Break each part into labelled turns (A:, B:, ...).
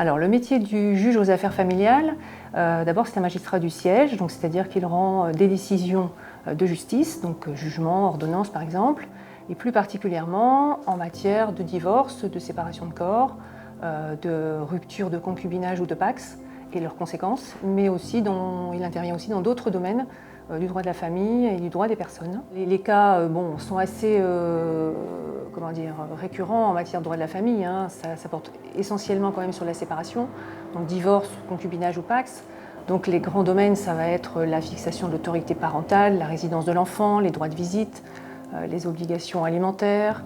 A: Alors, le métier du juge aux affaires familiales, d'abord c'est un magistrat du siège, donc c'est-à-dire qu'il rend des décisions de justice, donc jugement, ordonnance par exemple, et plus particulièrement en matière de divorce, de séparation de corps, de rupture de concubinage ou de pax et leurs conséquences, mais aussi il intervient aussi dans d'autres domaines du droit de la famille et du droit des personnes. Les cas sont assez récurrents en matière de droit de la famille. Ça porte essentiellement quand même sur la séparation, donc divorce, concubinage ou pax. Donc les grands domaines, ça va être la fixation de l'autorité parentale, la résidence de l'enfant, les droits de visite, les obligations alimentaires,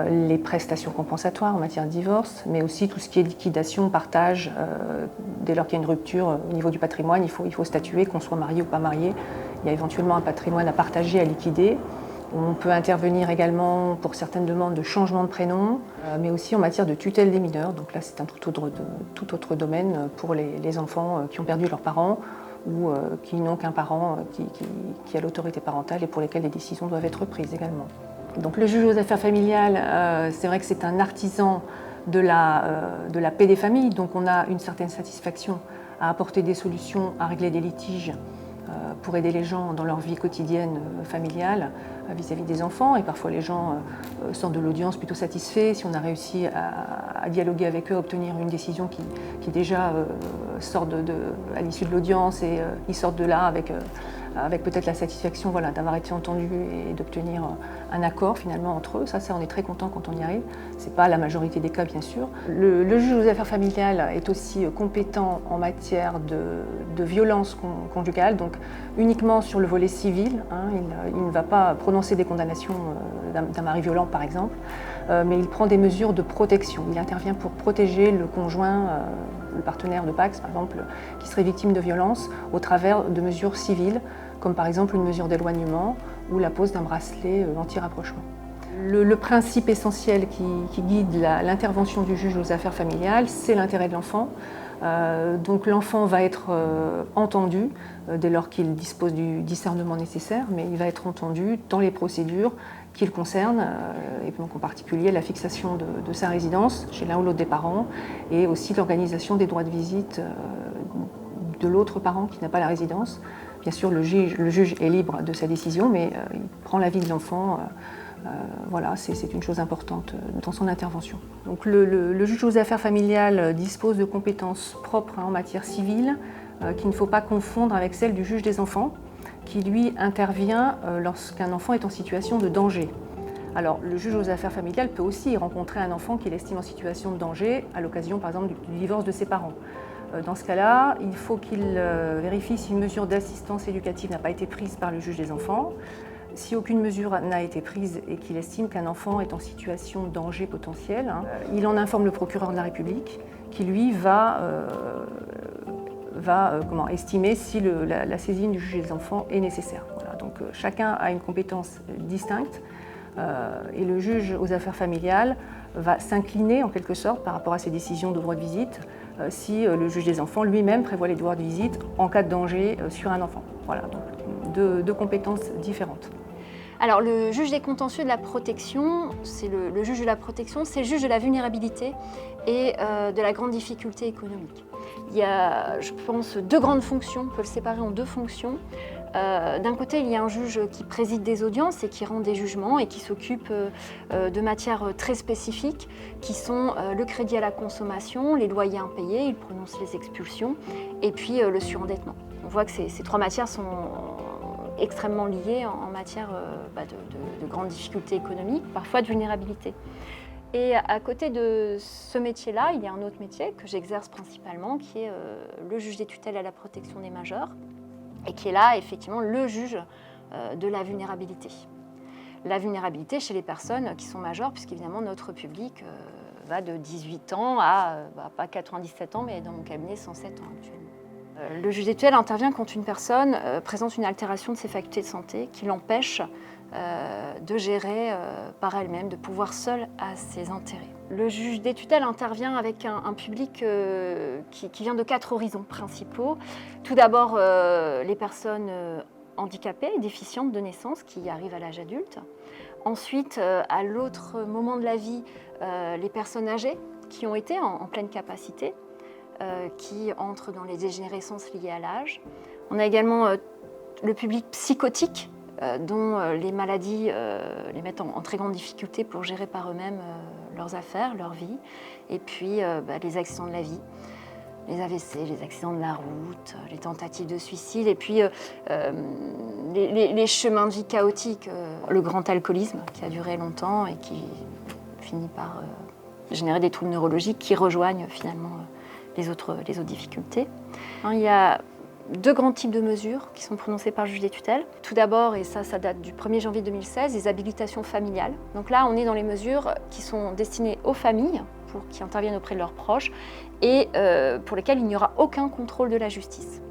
A: les prestations compensatoires en matière de divorce, mais aussi tout ce qui est liquidation, partage. Dès lors qu'il y a une rupture au niveau du patrimoine, il faut statuer, qu'on soit marié ou pas marié. Il y a éventuellement un patrimoine à partager, à liquider. On peut intervenir également pour certaines demandes de changement de prénom, mais aussi en matière de tutelle des mineurs. Donc là, c'est un tout autre domaine pour les enfants qui ont perdu leurs parents ou qui n'ont qu'un parent qui a l'autorité parentale et pour lesquels les décisions doivent être prises également. Donc le juge aux affaires familiales, c'est vrai que c'est un artisan de la paix des familles, donc on a une certaine satisfaction à apporter des solutions, à régler des litiges pour aider les gens dans leur vie quotidienne familiale vis-à-vis des enfants. Et parfois les gens sortent de l'audience plutôt satisfaits si on a réussi à dialoguer avec eux, à obtenir une décision qui déjà sort à l'issue de l'audience et ils sortent de là avec peut-être la satisfaction d'avoir été entendus et d'obtenir un accord finalement entre eux. Ça on est très content quand on y arrive. Ce n'est pas la majorité des cas bien sûr. Le juge aux affaires familiales est aussi compétent en matière de violence conjugale, donc uniquement sur le volet civil. Il ne va pas prononcer des condamnations d'un mari violent par exemple, mais il prend des mesures de protection. Il intervient pour protéger le conjoint, le partenaire de Pax par exemple, qui serait victime de violence au travers de mesures civiles, comme par exemple une mesure d'éloignement ou la pose d'un bracelet anti-rapprochement. Le principe essentiel qui guide l'intervention du juge aux affaires familiales, c'est l'intérêt de l'enfant. Donc l'enfant va être entendu dès lors qu'il dispose du discernement nécessaire, mais il va être entendu dans les procédures qui le concernent, et donc en particulier la fixation de sa résidence chez l'un ou l'autre des parents, et aussi l'organisation des droits de visite de l'autre parent qui n'a pas la résidence. Bien sûr, le juge est libre de sa décision, mais il prend l'avis de l'enfant. C'est une chose importante dans son intervention. Donc le juge aux affaires familiales dispose de compétences propres en matière civile qu'il ne faut pas confondre avec celles du juge des enfants, qui lui intervient lorsqu'un enfant est en situation de danger. Alors le juge aux affaires familiales peut aussi rencontrer un enfant qu'il estime en situation de danger à l'occasion par exemple du divorce de ses parents. Dans ce cas-là, il faut qu'il vérifie si une mesure d'assistance éducative n'a pas été prise par le juge des enfants. Si aucune mesure n'a été prise et qu'il estime qu'un enfant est en situation de danger potentiel, il en informe le procureur de la République qui, lui, va estimer si la saisine du juge des enfants est nécessaire. Voilà, donc chacun a une compétence distincte et le juge aux affaires familiales va s'incliner en quelque sorte par rapport à ses décisions de droit de visite si le juge des enfants lui-même prévoit les droits de visite en cas de danger sur un enfant. Voilà, donc deux compétences différentes.
B: Alors le juge des contentieux de la protection, c'est le juge de la protection, c'est le juge de la vulnérabilité et de la grande difficulté économique. Il y a, je pense, deux grandes fonctions, on peut le séparer en deux fonctions. D'un côté, il y a un juge qui préside des audiences et qui rend des jugements et qui s'occupe de matières très spécifiques qui sont le crédit à la consommation, les loyers impayés, il prononce les expulsions et puis le surendettement. On voit que ces trois matières sont extrêmement liées en matière de grandes difficultés économiques, parfois de vulnérabilité. Et à côté de ce métier-là, il y a un autre métier que j'exerce principalement qui est le juge des tutelles à la protection des majeurs, et qui est là, effectivement, le juge de la vulnérabilité. La vulnérabilité chez les personnes qui sont majeures, puisqu'évidemment, notre public va de 18 ans à, pas 97 ans, mais dans mon cabinet, 107 ans actuellement. Le juge des tutelles intervient quand une personne présente une altération de ses facultés de santé qui l'empêche de gérer par elle-même, de pouvoir seule à ses intérêts. Le juge des tutelles intervient avec un public qui vient de 4 horizons principaux. Tout d'abord, les personnes handicapées, déficientes de naissance qui arrivent à l'âge adulte. Ensuite, à l'autre moment de la vie, les personnes âgées qui ont été en pleine capacité. qui entrent dans les dégénérescences liées à l'âge. On a également le public psychotique, dont les maladies les mettent en très grande difficulté pour gérer par eux-mêmes leurs affaires, leur vie. Et puis les accidents de la vie, les AVC, les accidents de la route, les tentatives de suicide, et puis les chemins de vie chaotiques, le grand alcoolisme qui a duré longtemps et qui finit par générer des troubles neurologiques qui rejoignent finalement les autres difficultés. Il y a 2 grands types de mesures qui sont prononcées par le juge des tutelles. Tout d'abord, et ça date du 1er janvier 2016, les habilitations familiales. Donc là, on est dans les mesures qui sont destinées aux familles, qui interviennent auprès de leurs proches, et pour lesquelles il n'y aura aucun contrôle de la justice.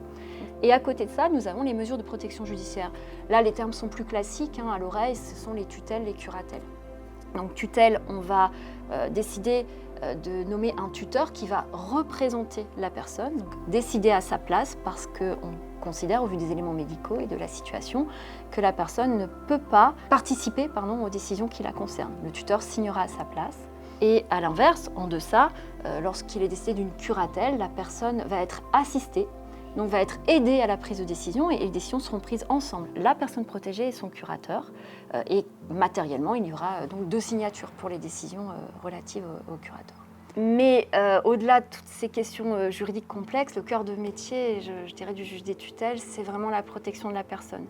B: Et à côté de ça, nous avons les mesures de protection judiciaire. Là, les termes sont plus classiques à l'oreille, ce sont les tutelles, les curatelles. Donc tutelle, on va décider de nommer un tuteur qui va représenter la personne, donc décider à sa place parce qu'on considère, au vu des éléments médicaux et de la situation, que la personne ne peut pas participer aux décisions qui la concernent. Le tuteur signera à sa place. Et à l'inverse, en deçà, lorsqu'il est décidé d'une curatelle, la personne va être assistée, donc va être aidée à la prise de décision et les décisions seront prises ensemble, la personne protégée et son curateur. Et matériellement, il y aura donc 2 signatures pour les décisions relatives au curateur. Mais au-delà de toutes ces questions juridiques complexes, le cœur de métier, je dirais, du juge des tutelles, c'est vraiment la protection de la personne.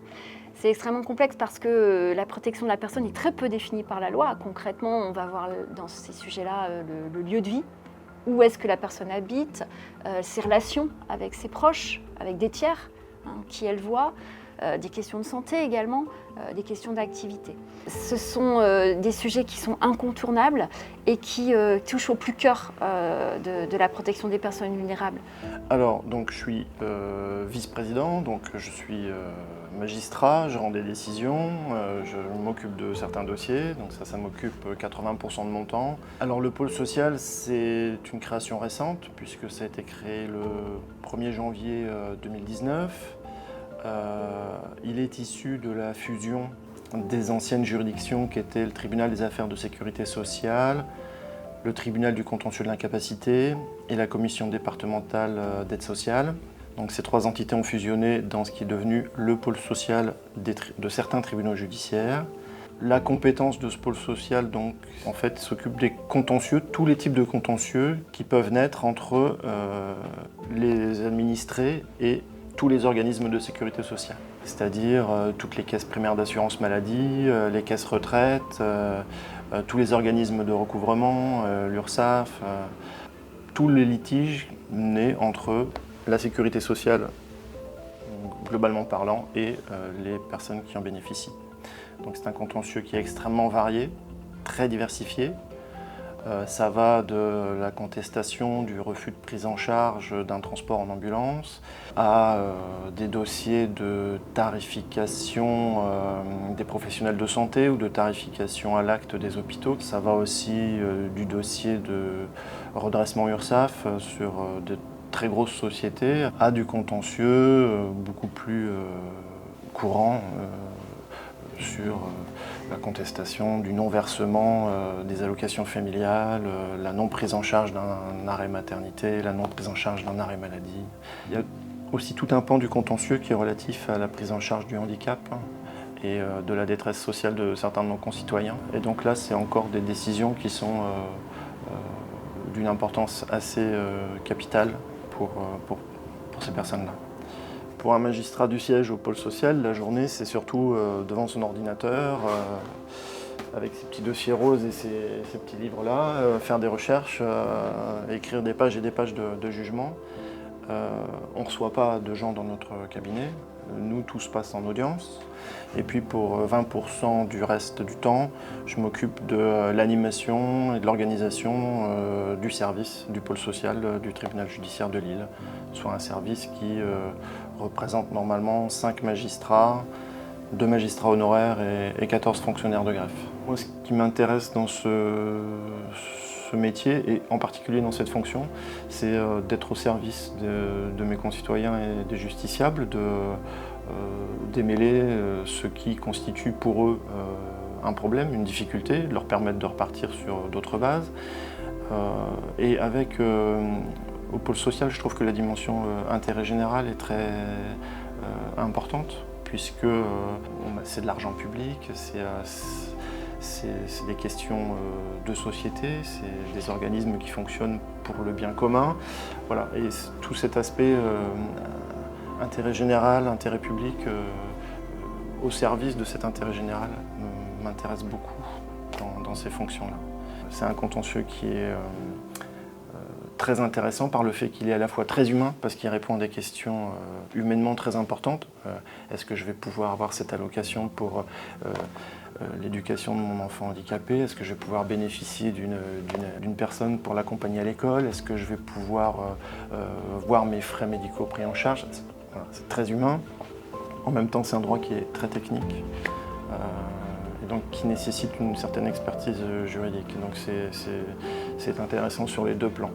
B: C'est extrêmement complexe parce que la protection de la personne est très peu définie par la loi. Concrètement, on va voir dans ces sujets-là le lieu de vie, où est-ce que la personne habite, ses relations avec ses proches, avec des tiers, qui elle voit, des questions de santé également, des questions d'activité. Ce sont des sujets qui sont incontournables et qui touchent au plus cœur de la protection des personnes vulnérables.
C: Alors, donc, je suis vice-président, donc je suis magistrat, je rends des décisions, je m'occupe de certains dossiers, donc ça m'occupe 80% de mon temps. Alors le pôle social, c'est une création récente, puisque ça a été créé le 1er janvier 2019. Il est issu de la fusion des anciennes juridictions qui étaient le tribunal des affaires de sécurité sociale, le tribunal du contentieux de l'incapacité et la commission départementale d'aide sociale. Donc ces 3 entités ont fusionné dans ce qui est devenu le pôle social de certains tribunaux judiciaires. La compétence de ce pôle social, donc, en fait, s'occupe des contentieux, tous les types de contentieux qui peuvent naître entre les administrés et tous les organismes de sécurité sociale. C'est-à-dire toutes les caisses primaires d'assurance maladie, les caisses retraite, tous les organismes de recouvrement, l'URSSAF, tous les litiges nés entre la sécurité sociale, globalement parlant, et les personnes qui en bénéficient. Donc c'est un contentieux qui est extrêmement varié, très diversifié. Ça va de la contestation du refus de prise en charge d'un transport en ambulance à des dossiers de tarification des professionnels de santé ou de tarification à l'acte des hôpitaux. Ça va aussi du dossier de redressement URSSAF sur de très grosses sociétés à du contentieux beaucoup plus courant sur la contestation du non-versement des allocations familiales, la non-prise en charge d'un arrêt maternité, la non-prise en charge d'un arrêt maladie. Il y a aussi tout un pan du contentieux qui est relatif à la prise en charge du handicap et de la détresse sociale de certains de nos concitoyens. Et donc là, c'est encore des décisions qui sont d'une importance assez capitale pour ces personnes-là. Pour un magistrat du siège au pôle social, la journée, c'est surtout devant son ordinateur, avec ses petits dossiers roses et ses petits livres-là, faire des recherches, écrire des pages et des pages de jugement. On ne reçoit pas de gens dans notre cabinet. Nous, tout se passe en audience. Et puis pour 20% du reste du temps, je m'occupe de l'animation et de l'organisation du service du pôle social du tribunal judiciaire de Lille, soit un service qui représente normalement 5 magistrats, 2 magistrats honoraires et 14 fonctionnaires de greffe. Moi, ce qui m'intéresse dans ce métier, et en particulier dans cette fonction, c'est d'être au service de mes concitoyens et des justiciables, de démêler ce qui constitue pour eux un problème, une difficulté, de leur permettre de repartir sur d'autres bases, et avec Au pôle social, je trouve que la dimension intérêt général est très importante, puisque c'est de l'argent public, c'est des questions de société, c'est des organismes qui fonctionnent pour le bien commun. Voilà. Et tout cet aspect intérêt général, intérêt public, au service de cet intérêt général, m'intéresse beaucoup dans ces fonctions-là. C'est un contentieux qui est très intéressant par le fait qu'il est à la fois très humain, parce qu'il répond à des questions humainement très importantes. Est-ce que je vais pouvoir avoir cette allocation pour l'éducation de mon enfant handicapé? Est-ce que je vais pouvoir bénéficier d'une personne pour l'accompagner à l'école? Est-ce que je vais pouvoir voir mes frais médicaux pris en charge? Voilà, c'est très humain. En même temps, c'est un droit qui est très technique. Et donc qui nécessite une certaine expertise juridique. Donc c'est intéressant sur les deux plans.